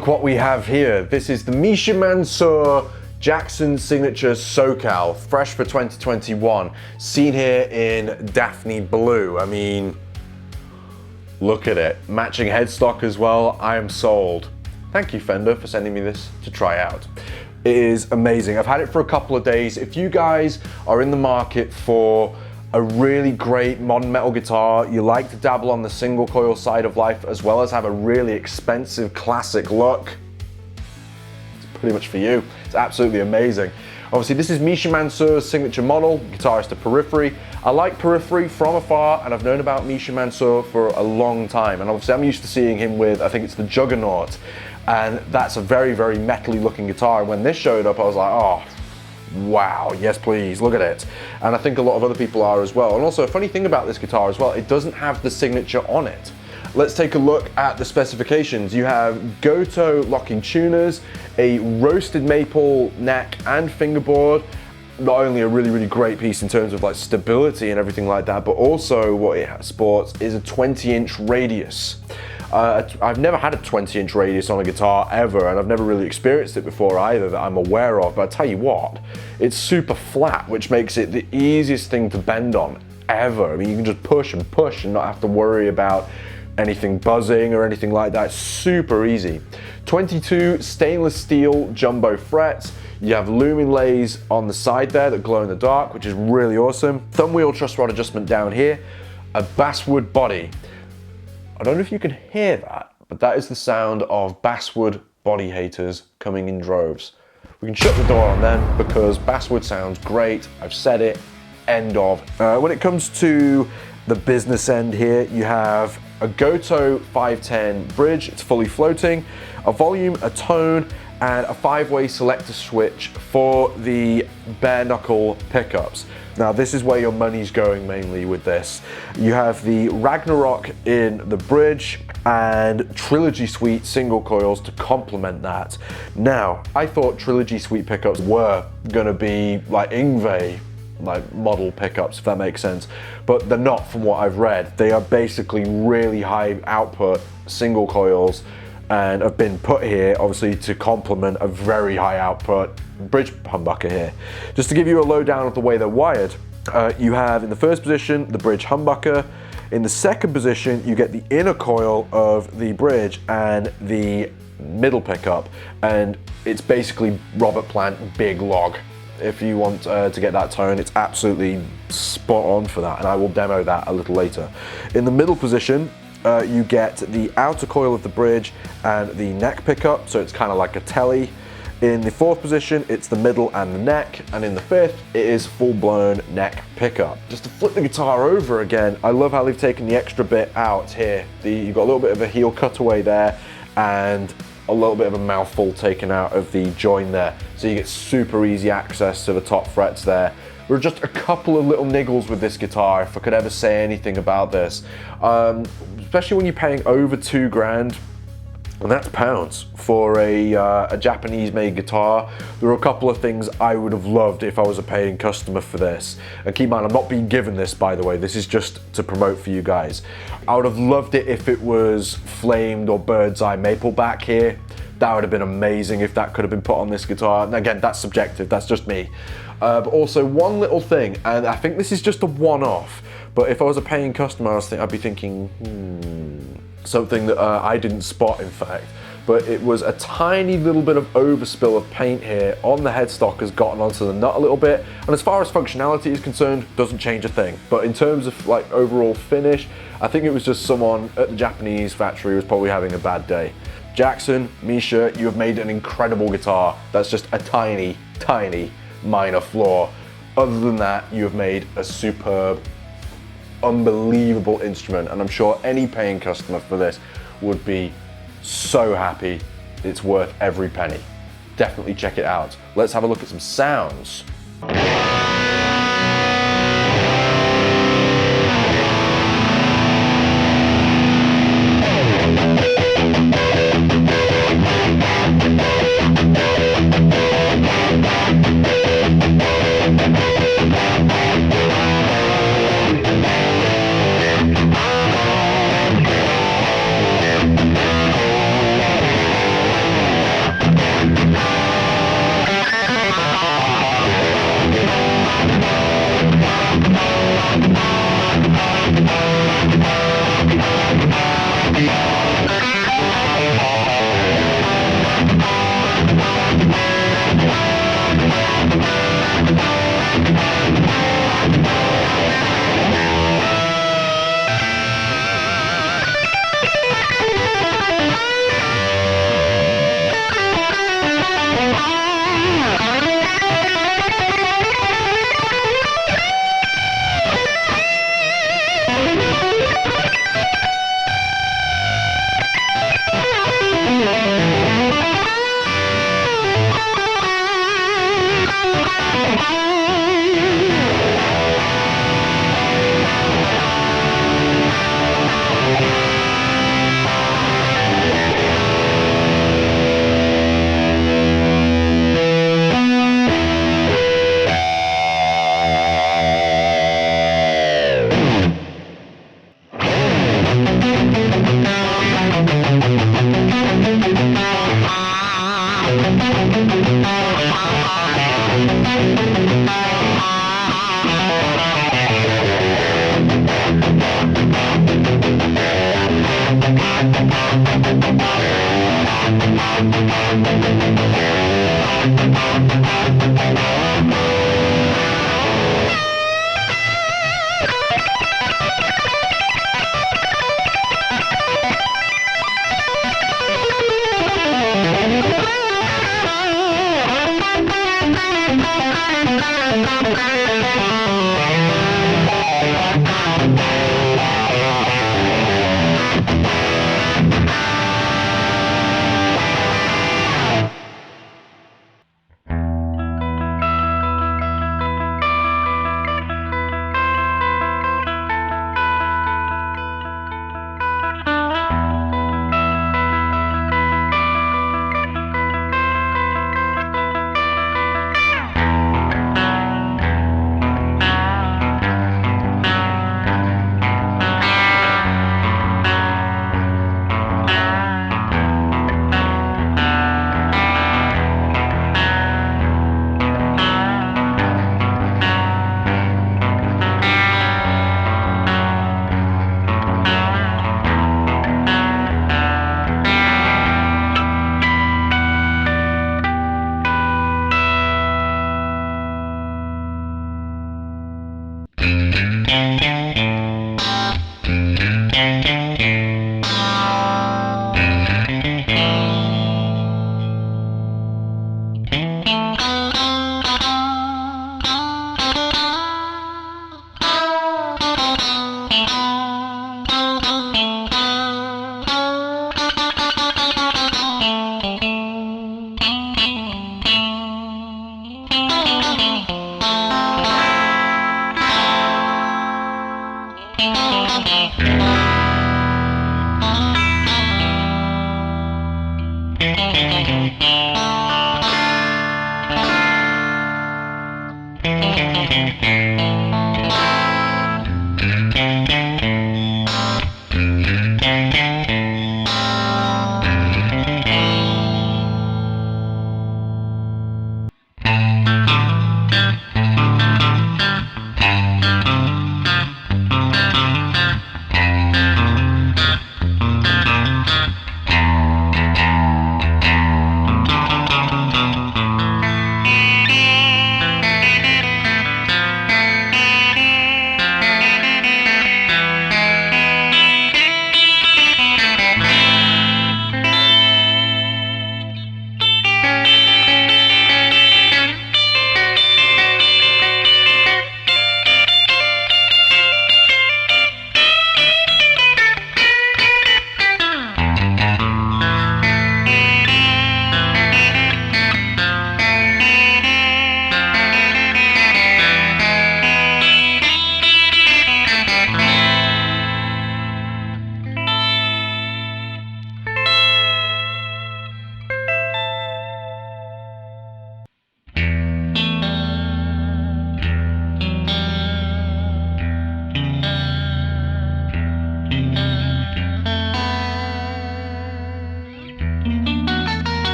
look what we have here. This is the Misha Mansoor Jackson Signature So-Cal, fresh for 2021. Seen here in Daphne blue. I mean, look at it. Matching headstock as well. I am sold. Thank you, Fender, for sending me this to try out. It is amazing. I've had it for a couple of days. If you guys are in the market for a really great modern metal guitar, you like to dabble on the single coil side of life as well as have a really expensive classic look, it's pretty much for you. It's absolutely amazing. Obviously this is Misha Mansoor's signature model, guitarist to Periphery. I like Periphery from afar and I've known about Misha Mansoor for a long time, and obviously I'm used to seeing him with, I think it's the Juggernaut, and that's a very, very metally looking guitar. When this showed up I was like, oh, wow, yes please, look at it. And I think a lot of other people are as well. And also a funny thing about this guitar as well, it doesn't have the signature on it. Let's take a look at the specifications. You have Goto locking tuners, a roasted maple neck and fingerboard. Not only a really, really great piece in terms of like stability and everything like that, but also what it sports is a 20-inch radius. I've never had a 20-inch radius on a guitar ever, and I've never really experienced it before either that I'm aware of, but I tell you what, it's super flat, which makes it the easiest thing to bend on ever. I mean, you can just push and not have to worry about anything buzzing or anything like that. It's super easy. 22 stainless steel jumbo frets. You have loom inlays on the side there that glow in the dark, which is really awesome. Thumb wheel truss rod adjustment down here. A basswood body. I don't know if you can hear that, but that is the sound of basswood body haters coming in droves. We can shut the door on them because basswood sounds great. I've said it, end of. When it comes to the business end here, you have a Goto 510 bridge, it's fully floating, a volume, a tone, and a 5-way selector switch for the Bareknuckle Pickups. Now this is where your money's going mainly with this. You have the Ragnarok in the bridge and Trilogy Suite single coils to complement that. Now, I thought Trilogy Suite pickups were gonna be like Yngwie like model pickups, if that makes sense, but they're not from what I've read. They are basically really high output single coils and have been put here obviously to complement a very high output bridge humbucker here. Just to give you a lowdown of the way they're wired, you have in the first position the bridge humbucker. In the second position you get the inner coil of the bridge and the middle pickup, and it's basically Robert Plant big log. If you want to get that tone, it's absolutely spot on for that, and I will demo that a little later. In the middle position, you get the outer coil of the bridge and the neck pickup, so it's kind of like a telly. In the fourth position, it's the middle and the neck, and in the fifth, it is full-blown neck pickup. Just to flip the guitar over again, I love how they've taken the extra bit out here. You've got a little bit of a heel cutaway there, and a little bit of a mouthful taken out of the join there. So you get super easy access to the top frets there. There are just a couple of little niggles with this guitar, if I could ever say anything about this. Especially when you're paying over $2,000, and that's pounds, for a Japanese-made guitar. There are a couple of things I would have loved if I was a paying customer for this. And keep in mind, I'm not being given this, by the way. This is just to promote for you guys. I would have loved it if it was flamed or bird's eye maple back here. That would have been amazing if that could have been put on this guitar. And again, that's subjective, that's just me. But also one little thing, and I think this is just a one-off, but if I was a paying customer, I'd be thinking, something that I didn't spot, in fact, but it was a tiny little bit of overspill of paint here on the headstock has gotten onto the nut a little bit, and as far as functionality is concerned, doesn't change a thing. But in terms of like overall finish, I think it was just someone at the Japanese factory was probably having a bad day. Jackson, Misha, you have made an incredible guitar. That's just a tiny, tiny minor flaw. Other than that, you have made a superb, unbelievable instrument, and I'm sure any paying customer for this would be so happy. It's worth every penny. Definitely check it out. Let's have a look at some sounds.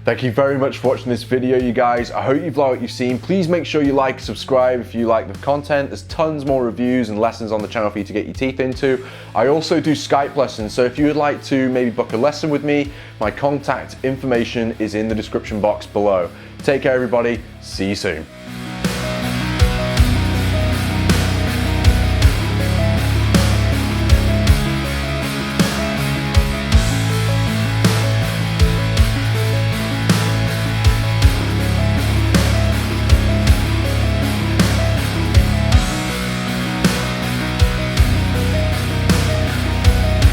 Thank you very much for watching this video, you guys. I hope you've liked what you've seen. Please make sure you like, subscribe if you like the content. There's tons more reviews and lessons on the channel for you to get your teeth into. I also do Skype lessons, so if you would like to maybe book a lesson with me, my contact information is in the description box below. Take care, everybody. See you soon.